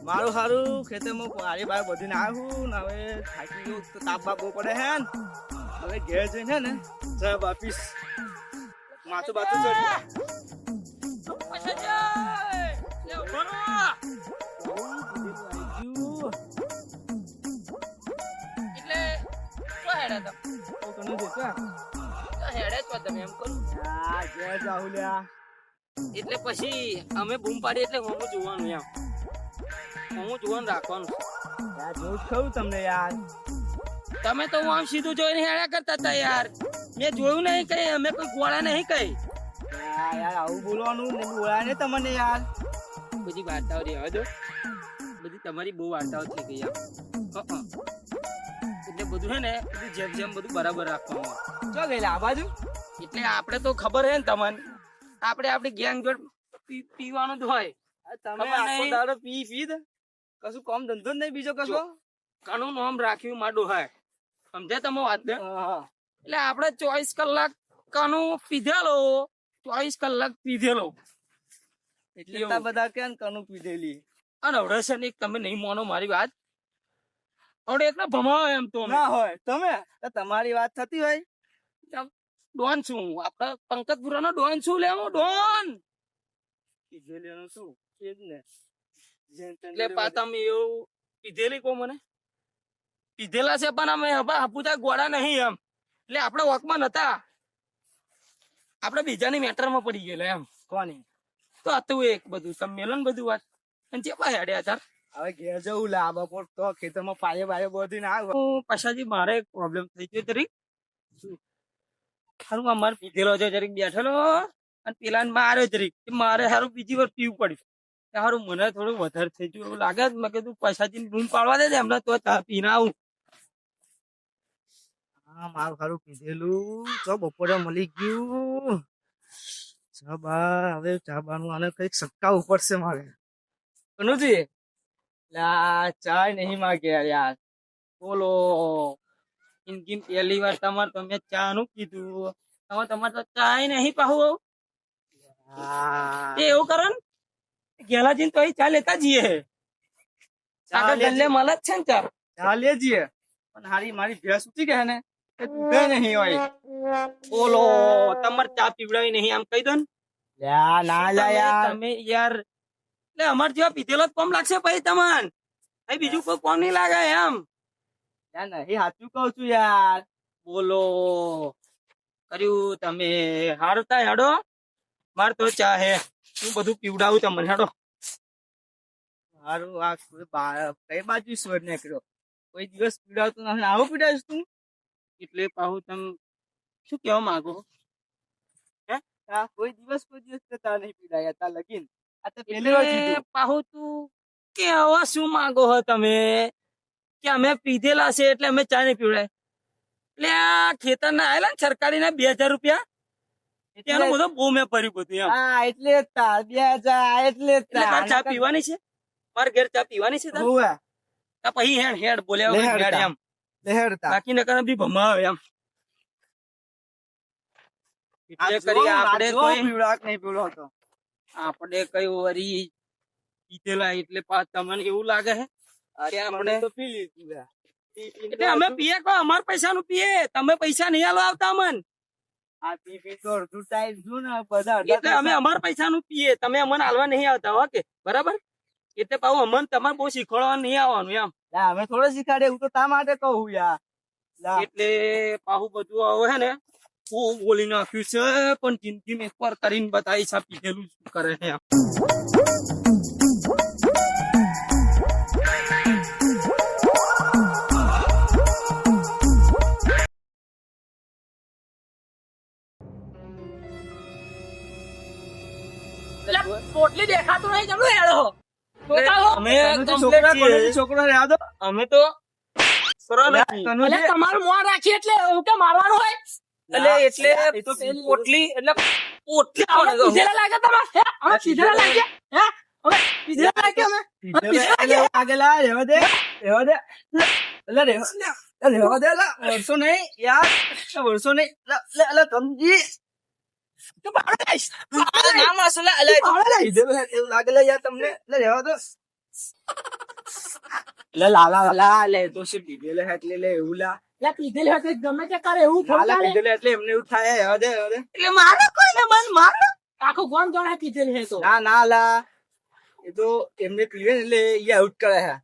મારું સારું ખેતરમાં પાણી બાર બધીને આવ્યું ને હવે થાકી ગયું તો તાપ બાપ બહુ પડે હે ને હવે ઘેર જઈને ને સાહેબ આપીશ માથું બાથું ચડી એટલે પછી અમે બૂમ પાડી એટલે હું જોવાનું એમ હું જોવાનું રાખવાનું જોઉં ખરું તમને યાર તમે તો હું આમ સીધું જોઈને હેડા કરતા હતા યાર મેં જોયું નહીં કઈ અમે કોઈ ગોળા નહીં કઈ યાર આવું બોલવાનું ને બોલાય ને તમને યાર બધી વાર્તાઓ રહેવા દો બધી તમારી બહુ વાર્તાઓ થઈ ગઈ આમ એટલે બધું હે ને બધું જેમ જેમ બધું બરાબર રાખવાનું ચો ગયેલા આ બાજુ એટલે આપણે તો ખબર હે ને તમને આપણે આપણી ગેંગ જોડ પીવાનું જ હોય તમે આખો દાડો પી દે કશું કામ ધંધો જ નહીં બીજો કશો કાનું નામ રાખ્યું માડું હોય સમજે તમે વાત ને એટલે આપણે 24 કલાક કાનું પીધેલો 24 કલાક પીધેલો એટલે બધા કેમ કનું પીધેલી અને હવે છે ને તમે નહીં માનો મારી વાત હવે એટલા ભમાવો એમ તો ના હોય તમે તમારી વાત થતી હોય ડોન છું આપડે પંકજપુરા નો ડોન છું લેવો ડોન પીધેલી શું એ જ ને એટલે પાતામાં એવું પીધેલી કો મને પીધેલા છે પણ અમે હવે હાપુતા ગોળા નહીં એમ એટલે આપણે વોકમાં નતા આપણે બીજાની મેટરમાં પડી ગયેલા એમ કોની તો હતું એક બધું તમે મેલો ને બધું વાત અને ચેપા હેડ્યા તાર હવે ઘેર જવું લા બપોર તો ખેતરમાં પાયે બાયે બધી ના આવે પછાજી મારે એક પ્રોબ્લેમ થઈ ગયો તરી સારું અમારે પીધેલો છે જરીક બેઠેલો અને પેલા માર્યો જરીક મારે સારું બીજી વાર પીવું પડ્યું સારું મને થોડું વધારે થઈ ગયું એવું લાગે મેં કીધું પૈસાથી રૂમ પાડવા દે એમને તો ચા પીને આવું હા મારું સારું પીધેલું તો બપોરે મળી ગયું ચા બા હવે ચા બાનું આને કઈક સટકાવવું પડશે મારે કનુજી ચા નહીં માગે યાર બોલો જિંદગી પહેલી વાર તમારે તમે ચા નું કીધું તમારે તો ચા નહીં પાહું એવું કરો ને ગેલા જઈને તો ચા લેતા જઈએ મળે જ છે ને ચા ચા લેજીએ પણ હારી મારી ભેંસ ઉઠી ગયા ને એ દૂધે નહીં હોય બોલો તમારે ચા પીવડાવી નહીં આમ કહી દો ને ના લા યાર તમે યાર એટલે અમાર જેવા પીધેલો જ કોમ લાગશે પછી તમને બીજું કોઈ કોમ નહીં લાગે એમ નહીં સાચું કઉ છું યાર બોલો કર્યું તમે હારતા હેડો માર તો ચા હે હું બધું પીવડાવું તમને હેડો મારું આ કઈ બાજુ સ્વર નીકળ્યો કોઈ દિવસ પીવડાવતું નથી આવું પીવડાવીશ તું એટલે પાહુ તમે શું કેવા માંગો હે કોઈ દિવસ તા નહીં પીવડાયા તા લગીન આ તો પહેલી વાર કીધું પાહુ તું કેવા શું માંગો હો તમે કે અમે પીધેલા છે એટલે અમે ચા નહીં પીવડાય એટલે આ ખેતર ના આવેલા ને સરકારી ના 2000 રૂપિયા એનો બધો બહુ મેં ભર્યું બધું એમ હા એટલે જ તા 2000 એટલે જ તા ચા પીવાની છે મારે ઘેર ચા પીવાની છે પછી હેડ હેડ બોલ્યા એમ બાકી નકર બી ભમાવે એમ એટલે કરી આપણે આપણે કઈ વરી પીધેલા એટલે તમને એવું લાગે હે અરે આપણે તો પી લીધું એટલે અમે પીએ કો અમાર પૈસા નું પીએ તમે પૈસા નહીં આલો આવતા અમન આ પી તો અડધું ટાઈમ છું ને બધા એટલે અમે અમાર પૈસા નું પીએ તમે અમને આલવા નહીં આવતા ઓકે બરાબર એટલે પાછું અમને તમારે બહુ શીખવાડવા નહીં આવવાનું એમ અમે થોડો શીખાડે હું તો તા માટે કહું યાર એટલે પાછું બધું હવે હે ને હું બોલી નાખ્યું છે પણ જિંદગી એક વાર કરીને બતાવી છે પીધેલું શું કરે છે પોટલી દેખાતું નહીં જમલું હેડો છોકરો રહ્યા દો અમે તો તમારું મોં રાખી એટલે એવું કે મારવાનું હોય એટલે પોટલી એટલે પોટલી લાગે તમારે પીધેલા લાગે હે હવે પીધેલા લાગે અમે આગેલા રહેવા દે એટલે રહેવા દે વર્ષો નહીં યાર વર્ષો નહીં એટલે સમજી એવું લાગે યાર તમને એટલે રહેવા દો એટલે લાલા લે તો શું પીધેલે હે એટલે લે એવું લા એટલે પીધેલી હતી ગમે તે કરે એવું થોડું લાલા ચાલે. પીધેલે એટલે એમને એવું થાય હવે દે એટલે મારે કોઈ ને મન મારે આખું ગામ જાણે પીધેલી છે તો ના લા એ તો એમને પીવે ને એટલે એ આઉટ કરે છે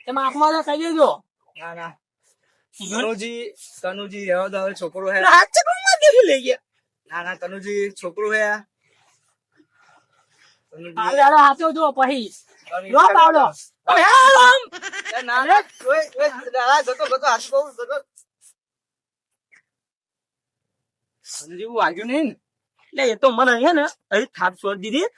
તમે આંખમાં તો કહી દેજો. ના તનુજી રહેવા દો હવે છોકરો હે હાથ ચકમાં દેખી લઈ ગયા. ના તનુજી છોકરો હે તનુજી હાલે હાલો હાથો જો પછી લો પાવડો. ઓય આમ ના ઓય જતો હાથ બહુ જતો તનુજી હું વાગ્યું નહીં ને એટલે એ તો મને હે ને અહીં થાપ છોડી દીધી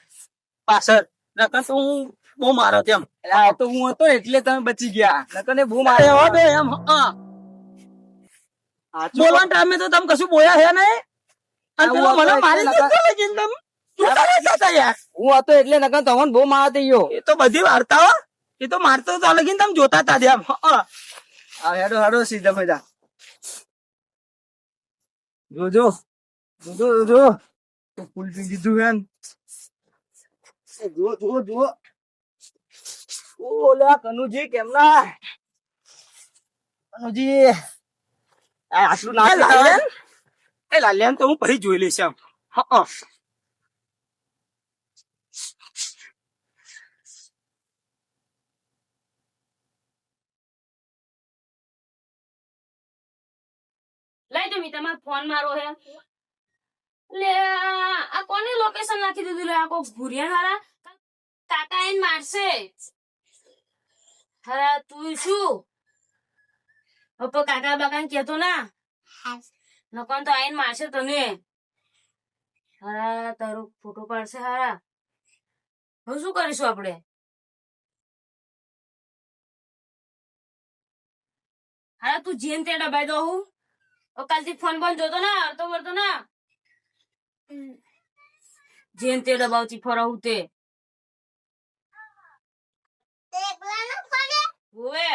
પાછળ નકર તો હું બહુ મારો તેમ. આ તો હું હતો એટલે તમે બચી ગયા નકર બહુ મારે એવા બે એમ હા બોલવાના ટાઈમે તો તમે કશું બોયા હે નહીં અને પેલો મને મારી દીધો લેકિન તમે ચૂંટાડ્યા જતા યાર. હું હતો એટલે નકર તમને બહુ મારા થઈ ગયો એ તો બધી વાર્તાઓ એ તો મારતો તો લગીન તમે જોતા હતા એમ હા. હેડો સીધા મજા જોજો તો ફૂલ પી દીધું જો ઓલા કનુજી કેમના કનુજી આટલું ના લાલ્યાન એ લાલ્યાન તો હું પછી જોઈ લઈશ એમ હા. લઈ તમે તમારો ફોન મારો હે લે આ કોને લોકેશન નાખી દીધું લે આ કો ભુરિયા હારા કાકા આઈને મારશે હારા તું શું પપ્પા કાકા બાકાને કહેતો ના નકોન તો આઈને મારશે તને હારા તારો ફોટો પાડશે હારા હવે શું કરીશું આપણે હારા તું જેમ તે દબાઈ દો હું કાલથી ફોન બંધ જોતો ના અડતો વળતો ના જેમ તે દબાવતી ફરાવું તે હોવે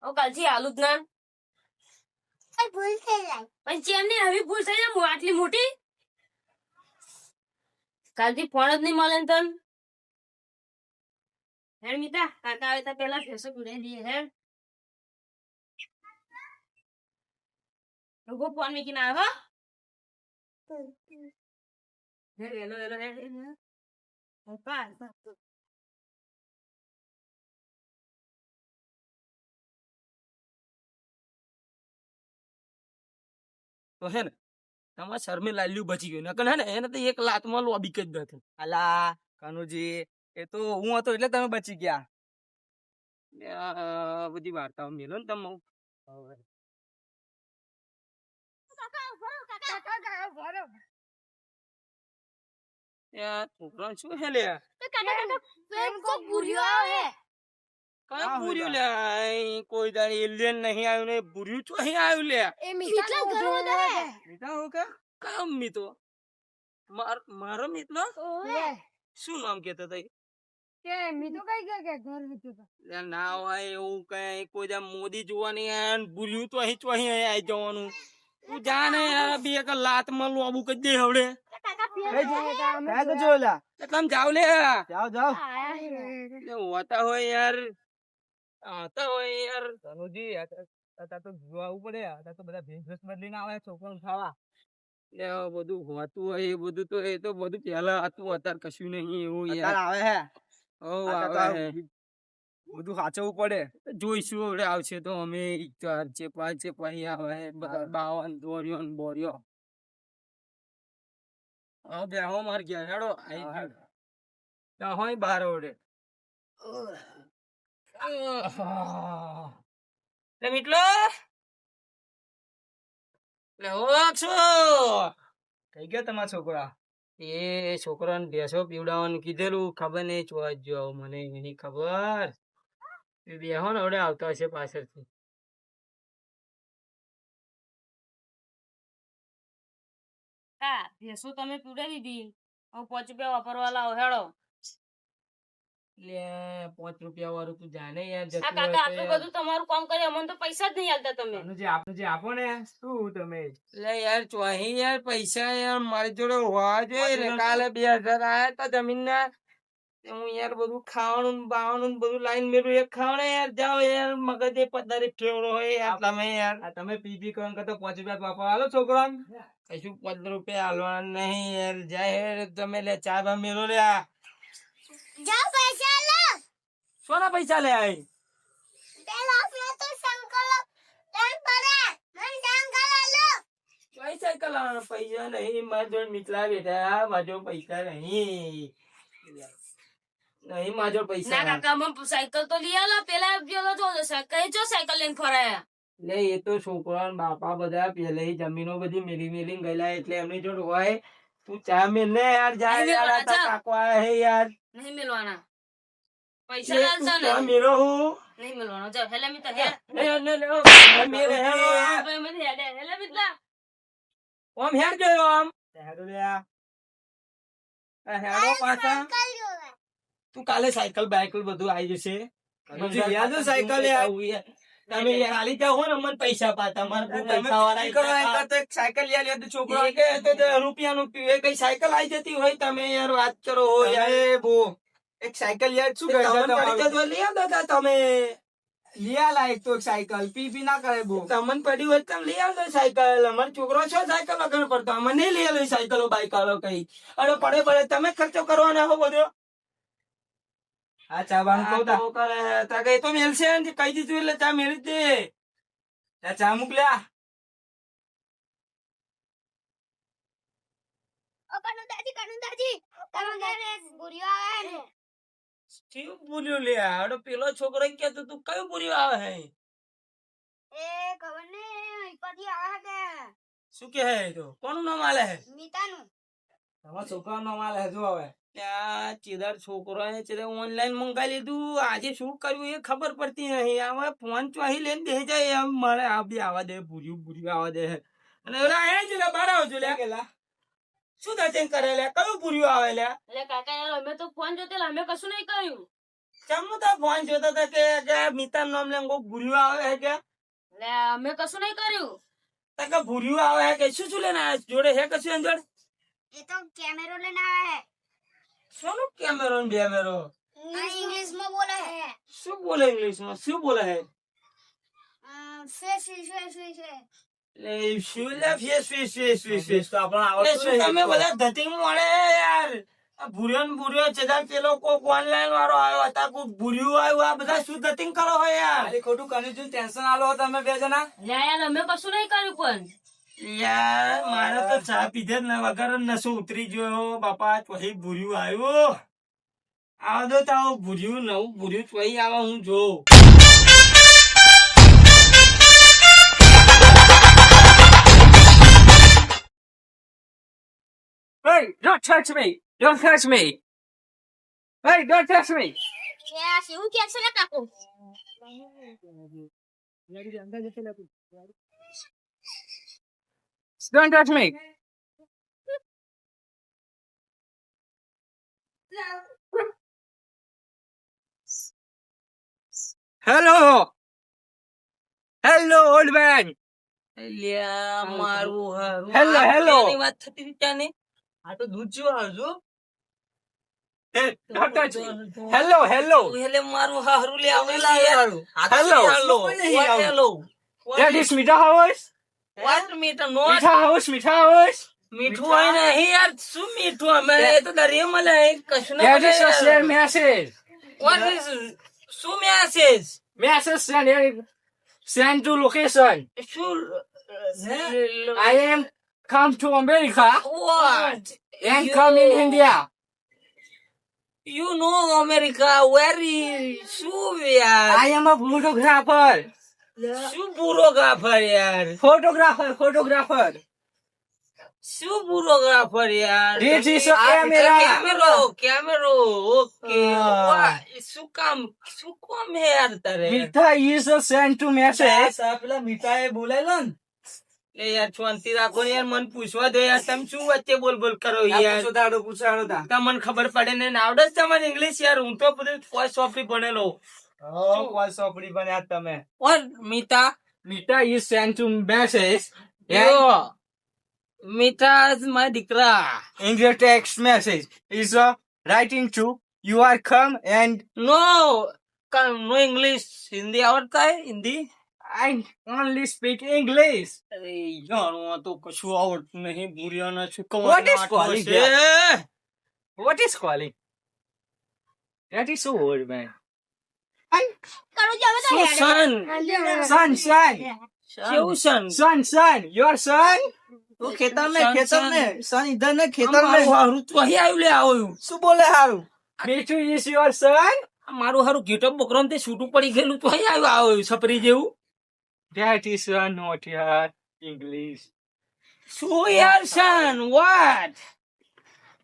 ઓ કાલથી આલુ જ ના ભૂલ થઈ જાય પણ ચેમ ને હવે ભૂલ થઈ જાય આટલી મોટી કાલથી ફોન જ નહીં મળે ને તન હેડ મીતા કાકા આવે તો પેલા ફેસો ગુડાઈ દઈએ હેડ લોકો ફોન મૂકીને આવે હેલો તો હે ને તમારા શરમે લાલ્યું બચી ગયું નકર હે ને એને તો એક લાતમાં લોબી કરી દે. અલા કનુજી એ તો હું હતો એટલે તમે બચી ગયા બધી વાર્તાઓ મેલો ને તમે છોકરા શું હે લે કયા ભૂર્યું લે કોઈ દાડી એલિયન નહીં આવ્યું ને ભૂર્યું તો અહીં આવ્યું લે મીઠા હો કે કયો મીતો મારો મિત્ર શું નામ કેતો તઈ ના હોય એવું કઈ કોઈ દા મોદી જોવાની આયા ભૂલ્યું તો અહીં આવી જવાનું તું જાને બે એક લાત માં લોબુ કરી દે હવડે તો જોયેલા તમે જાવ લે જાઓ હોતા હોય યાર આતા હોય યાર કનુજી અત્યારે તો જોવું પડે અત્યારે તો બધા ભેંસ બદલીને આવે છોકરાને ખાવા બધું હોતું હોય એ બધું તો એ તો બધું પેલા હતું અત્યારે કશું નહીં એવું યાર આવે હે આવે હે બધું સાચવવું પડે જોઈશું હવે આવશે તો અમે ચાર છે પાંચ છે પછી આવે બાવન દોર્યો ને બોર્યો હવે બેહો માર ગયા હેડો આઈ હોય બાર ઓડે લે મીટલો લે ઓ છો કઈ ગયા તમારા છોકરા એ છોકરાને ભેંસો પીવડાવવાનું કીધેલું ખબર નહીં ચોવા જો મને એની ખબર બેહો ને હવે આવતા હશે પાછળથી હા ભેંસો તમે પીવડાવી દીધી હું 5 રૂપિયા વાપરવા લાવો હેડો લે 5 રૂપિયા વાળું તું જાને યાર આ કાકા આટલું બધું તમારું કામ કરે અમને તો પૈસા જ નહીં આલતા તમે કનુજી આપો ને શું તમે લે યાર ચોહી યાર પૈસા યાર મારી જોડે હોવા જોઈએ ને કાલે 2000 આયા તા જમીન ના હું યાર બધું ખાવાનું ને બાવાનું ને બધું લાઈન મેળવું એ ખાવડે યાર જાઓ યાર મગજ એ પધારી ફેવરો હોય યાર તમે યાર આ તમે પીપી કરો તો 5 રૂપિયા બાપા હાલો છોકરા કશું 15 રૂપિયા હાલવાના નહીં યાર જાય યાર તમે લે ચા બા મેળો લે આ. જાઓ પૈસા લો સોના પૈસા લે આય પેલા આપણે તો સંકલ્પ લેન પડે મને સંકલ્પ લો પૈસા કલાવાના પૈસા નહીં મારા જોડે નીકળા બેઠા મારા જોડે પૈસા નહીં નહીં મારા જોડે પૈસા ના કાકા મને સાયકલ તો લઈ આલો પેલા પેલો જો સાયકલ લઈને ફરાયા લે એ તો છોકરા ને બાપા બધા પેલે જમીનો બધી મેલી મેલી ગયેલા એટલે એમની જોડે હોય તું ચા મેલ ને યાર જાય નહીં યાર આ મેલવાના, તારા કાકો આયા હે યાર નહીં મેલવાના પૈસા લે, લાલતા તું ચા નહીં મેલો હું નહીં મેલવાનો જાઓ હેલે મિત્ર હે લે, લે, લે, મેલે હેલો યાર. ભાઈ મને હેલે મિત્ર ઓમ હેડ ગયો આમ હેડો લે આ. આ હેડો પાછા તું કાલે સાયકલ બાયકલ બધું આવી જશે હજી યાદ છે સાયકલ યાર? તમે યાર હાલી જાઓ હો ને મને પૈસા પાતા મારે બહુ પૈસા વાળા કરો એક તો એક સાયકલ લઈ આલ્યો તો છોકરો એ કે તો રૂપિયાનું પીવે કઈ સાયકલ આવી જતી હોય તમે યાર વાત કરો હો યાર યાર બો એક સાયકલ યાર શું કરે તમને પડી તો લઈ આવતા હતા તમે લઈ આલા એક તો એક સાયકલ પીપી ના કરે બો તમને પડી હોય તો તમે લઈ આવજો સાયકલ અમારો છોકરો છો સાયકલ વગર પડતો અમે નહીં લઈ આલો સાયકલો બાઈકલો કઈ અરે પડે પડે તમે ખર્ચો કરવાના હો બધો આ ચા બાનું કહું તા તો કરે તા કઈ તો મેલશે ને કહી દીધું એટલે ચા મેળી જ દે આ ચા મોકલ્યા ઓ કનુદાજી તમારે ગુરિયો આવે ને શું બોલ્યો લે આડો પેલો છોકરો કે તું કયું પૂરી આવે હે એ ખબર ને પછી આવે કે શું કે હે તો કોનું નામ આલે હે મીતાનું તમારા છોકરાનો માલ હજુ હવે ત્યાં ચીદર છોકરો છે ઓનલાઈન મંગાવી લીધું આજે શું કર્યું એ ખબર પડતી નહીં હવે ફોન ચોહી લઈને દે જાય એમ મારે આ બી આવા દે ભૂર્યું આવા દે અને ઓલા એ જ લે બાર આવજો લે કેલા શું દચેન કરે લે કયું ભૂર્યું આવે લે એટલે કાકા યાર અમે તો ફોન જોતેલા અમે કશું નહીં કર્યું ચમનું તો ફોન જોતા હતા કે મિતા નામ લે કોઈ ભૂર્યું આવે હે કે એટલે અમે કશું નહીં કર્યું તા કે ભૂર્યું આવે હે કે શું લેને આયા? જોડે હે કશું એની જોડે એ તો કેમેરો લઈને આવે શોનો કેમેરો ને બેમેરો ઇંગ્લિશ માં બોલે હે શું બોલે ઇંગ્લિશમાં શું બોલે હે ફેસ ફેસ ફેસ લે શું લે ફેસ તો આપણને આવડતું શું નહીં તમે તો. બધા ધતિંગ મળે યાર આ ભૂર્યો ને ભૂર્યો છે તાર પેલો કોક ઓનલાઈન વાળો આવ્યો હતા કોક ભૂર્યું આવ્યું આ બધા શું ધતિંગ કરો હોય યાર ખાલી ખોટું કન્ફ્યુઝન ટેન્શન આલો હો તમે બે જણા એટલે યાર અમે કશું નહીં કર્યું પણ યાર મારે તો ચા પીધે જ ના વગર જ નસો ઉતરી ગયો બાપા ચોહી ભૂર્યું આવ્યું આવો તો તાવ ભૂર્યું નવું ભૂર્યું ચોહી આવે હું જોઉં Hey, don't touch me! Don't touch me! Hey, don't touch me! યાર શું કે છે ને કાકો Don't touch me! Hello! Hello, old man! લ્યા મારું હારું Hello, આ hello. પેલી વાત થતી હતી ત્યાં ને આ તો દૂધ જેવું આવજો Hey, don't touch me! Hello, hello! એટલે મારું હારું લે આવેલા યાર Hello! હેલો નહીં hello That is Mita House? what મીઠા નો Mita House, Mita House! મીઠું હોય નહીં યાર શું મીઠું અમે એ તો દરિયા મળે કશું ના That is a મળે share message. what is શું message Message send to location. શું I am come to America what and come in India. you know America where is શું યાર I am a photographer. શું પૂરોગ્રાફર યાર Photographer. શું પૂરોગ્રાફર યાર This is a આ camera. કેમેરો ઓકે શું કામ હે યાર તારે Mita is a send to message. આ પેલા મીઠાએ બોલાયેલો ને લે યાર શાંતિ રાખો ને યાર મને પૂછવા દો યાર તમે શું વચ્ચે બોલ કરો યાર પૂછાડો તા તમને ખબર પડે ને આવડે જ તમારે ઇંગ્લિશ યાર હું તો બધું ફર્સ્ટ ઓફરી ભણેલો કોઈ સોપડી બન્યા તમે ઓર Meeta Mita is send to message. યો મીઠા મારા દીકરા in your text message is writing to You are come and no no English Hindi आवड़ता है Hindi I only speak English. अरे यार वहाँ तो कશું આવડતું નહીં ભૂરિયાના છે What is કવાના calling છે What is calling? That is so old, man. Kanuji હવે તો શું સન Son, son, કેવું સન son, son. Your son? તો ખેતર ને Son, ખેતર ને son. son ઇધર ને ખેતર ને મારું હારું તો અહીં આવ્યું લે આવ્યું શું બોલે હારું? Mitu is your son? મારું હારું ગેટઅપ બકરામ તે છૂટું પડી ગયેલું તો અહીં આવ્યું આવ્યું છપરી જેવું That is not your English. શું યાર સન વોટ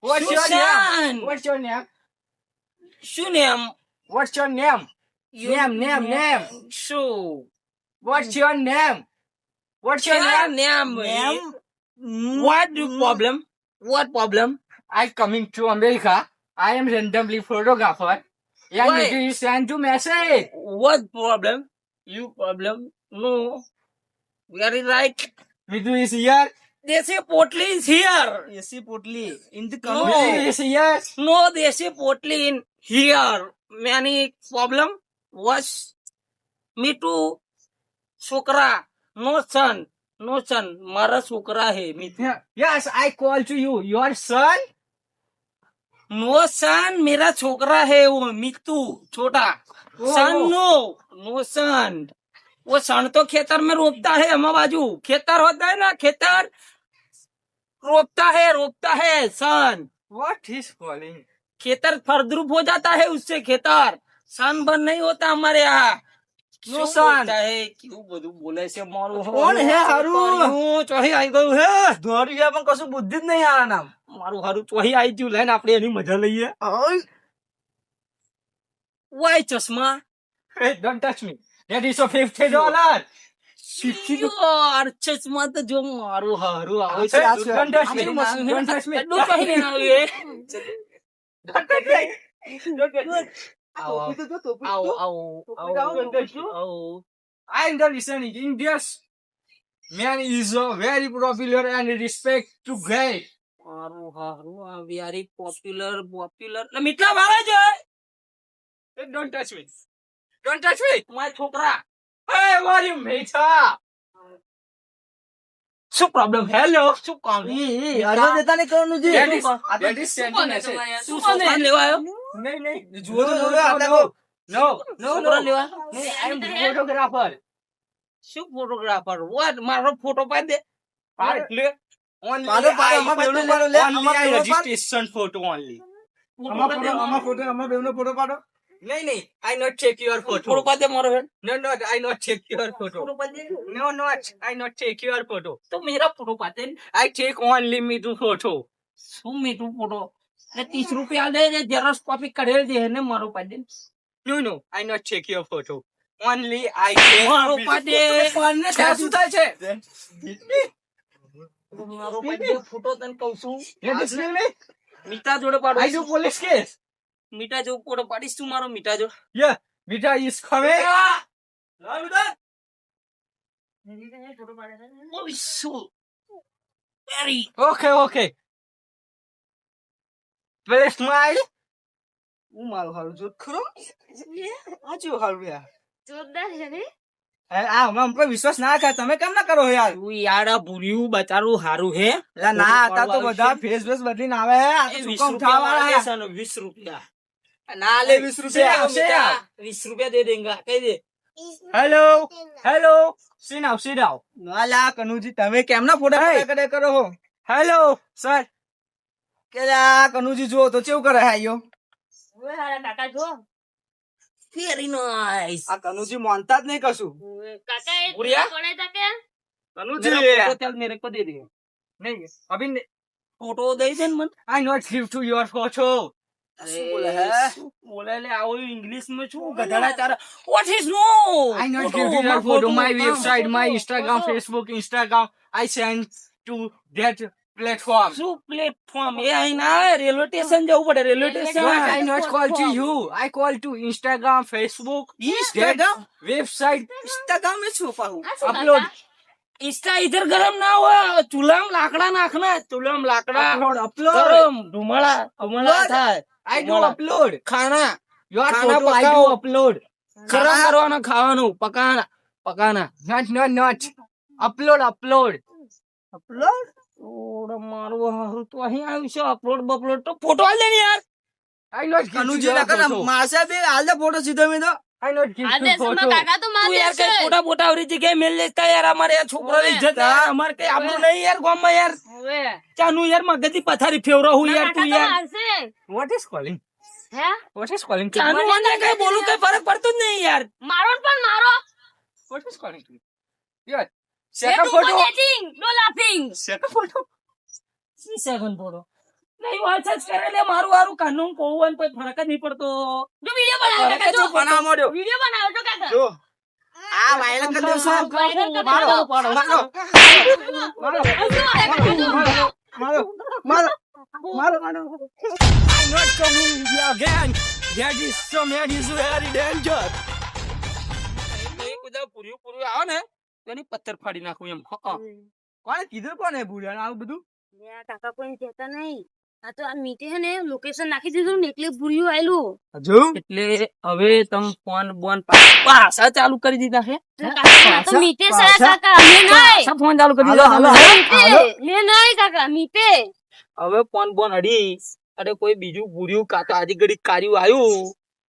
What's શું your son? name? What's your name? શું નામ What's your name? Name. શું What's your name? What's your ક્યાં name? નામ Name? what the problem what problem I coming to America. I am randomly photographer. And Why? you send to message. what problem you problem no very right Mitu is here. they say potli is here એસી પોટલી in the No. Mitu is here. no they say potli in here many problem was me too છોકરા no son મારા છોકરા હે Mitu Yeah. Yes, I call to you. Your son? No son मेरा छोकरा है वो मित्तू छोटा ओह। सन नो सन वो सन तो खेतर में रोपता है हम बाजू खेतर होता है ना खेतर रोपता है सन What is calling? खेतर फरद्रुप हो जाता है उससे खेतर सन बन नहीं होता हमारे यहाँ नो क्यों सन। होता है क्यों બધું બોલે છે મારું કોણ હે હારું? ચોહી આવી ગયું હે દોડ્યા પણ કશું બુદ્ધિ જ નહીં આ નામ મારું હારું ચોહી આવી ગયું લઈને આપણે એની મજા લઈએ વાય ચશ્મા Hey, don't touch me. That is a $50. યાર ચશ્મા તો જો મારું હારું આવે છે Hey, don't touch me. આટલું મસ્ત Don't touch me. એટલું ચોહી લઈને આવ્યું એ Don't touch me. Don't touch me. આવો આવો આવો I am the listening. India's man is very popular and respect to great. મારું હારું આ વેરી પોપ્યુલર મીઠા ભાવે છે Hey, don't touch me. Don't touch me. મારા છોકરા Hey, what you made up? શું પ્રોબ્લેમ હેલો શું કામ અરે દેતા નહીં Kanuji That is sending message. શું છોકરા લેવા આવ્યો નહીં, નહીં. જુઓ તો જુઓ, આ no, દેખો. no, no, છોકરા no. લેવા I am photographer. શું ફોટોગ્રાફર વોટ મારો ફોટો પાડી દે Only પાડો, પાડો, I- અમાર બેવનો પાડો, લે, only અમાર I બેવનો પાડ. registration photo only. અમાર બેવનો ફોટો પાડો નહીં, નહીં. I not take your photo photo. પાડી દે મારો બેન No, no, I not take your photo. Photo પાડી દે No, not. I not take your photo. તો મેરા ફોટો પાડે I take only me to photo. શું મીઠું ફોટો એટલે 30 રૂપિયા દે ને ઝેરોક્સ કોપી કઢાવી દે ને મારો પાડી દે No, no, I not take your photo. Only I take. મારો પાડી દે ત્યાં શું થાય છે? મારો પાડી દે ફોટો તને કહું છું You understand me? મીઠા જોડે પાડો I do police case. મીઠા જો ફોટો પાડીશ તું મારો મીઠા જો Yeah, Vita is coming. Very Okay, okay. Please smile. હું મારું હારું જોત ખરો આ જેવું હારું યાર જોરદાર છે ને આ હમણાં પર વિશ્વાસ ના થાય તમે કેમ ના કરો યાર તું યાર આ ભૂર્યું બચારું હારું હે એટલે ના હતા તો બધા ફેસ બેસ બદલીને આવે આ તો 20 ચૂકમ રૂપિયા થવા વાળા વાળા છે ને 20 રૂપિયા ના લે 20 રૂપિયા આવશે યાર 20 રૂપિયા દે દેંગા કહી દે Hello, hello. Sit down, sit down. ના લા કનુજી તમે કેમના ફોટા Hey. કરે કરો હો Hello, sir. કે આ કનુજી જુઓ તો કેવું કરે આયો ઓય હારા કાકા જો વેરી નાઈસ આ કનુજી માનતા જ નહીં કશું કાકા એ बुढ़िया? કોણે તાકે Tanuji. फोटो चल मेरे को दे दे नहीं, अभी नहीं. फोटो दे दे मन I not give to your photo. શું બોલે હે बोले ले आओ इंग्लिश में छू गधड़ा तारा what is no I not give to your photo. My website, my Instagram, Facebook, Instagram. I send to that platform. શું પ્લેટફોર્મ એ આઈ ના રેલવે સ્ટેશન જવું પડે railway But I station not call to you. I call to Instagram, Facebook, Instagram? that website. Instagram में શું પાહું આ શું Upload. કાકા? Insta ઇધર ગરમ ના હોય ચૂલામાં લાકડા નાખના ચૂલામાં લાકડા અપલોડ ગરમ ધુમાડા Upload. થાય આઈ ડુ અપલોડ ખાના યોર ખાના ફોટો આઈ ડુ પકાવો. અપલોડ ગરમ કરવાના ખાવાનું પકાના નોટ અપલોડ અપલોડ ઓરે મારું હારું તો અહીં આવ્યું છે અપલોડ બપલોડ તો ફોટો આલ દે ને યાર આઈ નોટ કનુજી લખન મારશે બે હાલ દે ફોટો સીધો મેં તો આઈ નોટ ગિવ આ દેશમાં કાકા તો માર તું યાર દેશે. કઈ ફોટા બોટા આવરી જગ્યાએ મેલ લેતા યાર અમારે યાર છોકરાની ઇજ્જત યાર અમારે કઈ આપણું નહીં યાર ગામમાં યાર હવે ચાનું યાર મગજની પથારી ફેવરો હું યાર કાકા તું તો યાર મારશે. વોટ ઇઝ કોલિંગ હે વોટ ઇઝ કોલિંગ ચાનું મને કઈ બોલું કઈ ફરક પડતો જ નહીં યાર મારો ને પણ મારો what is calling yes Say second too photo much eating, no laughing. Second photo શી સેકન્ડ ફોટો નહીં વાત જ કરે લે મારું હારું કાનું કહું હોય ને કોઈ ફરક જ નહીં પડતો જો વિડિયો બનાવ્યો કાકા જો બનાવ મોડ્યો વિડિયો બનાવ્યો તો કાકા જો આ વાયરલ કરી દેશો વાયરલ કરી મારો દો. મારો મારો. મારો મારો મારો I'm not coming here again. That is very dangerous. બધા પૂર્યું આવે ને તો એની પથ્થર ફાડી નાખું એમ કોને કીધું કોને ભૂલ્યા આવું બધું લે આ કાકા કોઈ કહેતા નહીં આ તો આ મીટે હે ને લોકેશન નાખી દીધું ને એટલે ભૂર્યું આયલું હજુ એટલે હવે તમે ફોન બોન પાછા ચાલુ કરી દીધા છે કાકા તો મીટે સારા કાકા મે નહીં પાછા ફોન ચાલુ કરી હાલો, દીધા હાલો. મીટે મે નહીં કાકા મીટે હવે ફોન બોન અડી અરે કોઈ બીજું પૂર્યું કાં તો આજે ઘડી કાર્યું આવ્યું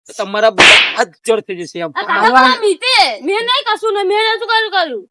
તો તમારા બધા અજર થઈ જશે એમ આ કાકા તો મીટે મે નહીં કશું ને મે નતું કર્યું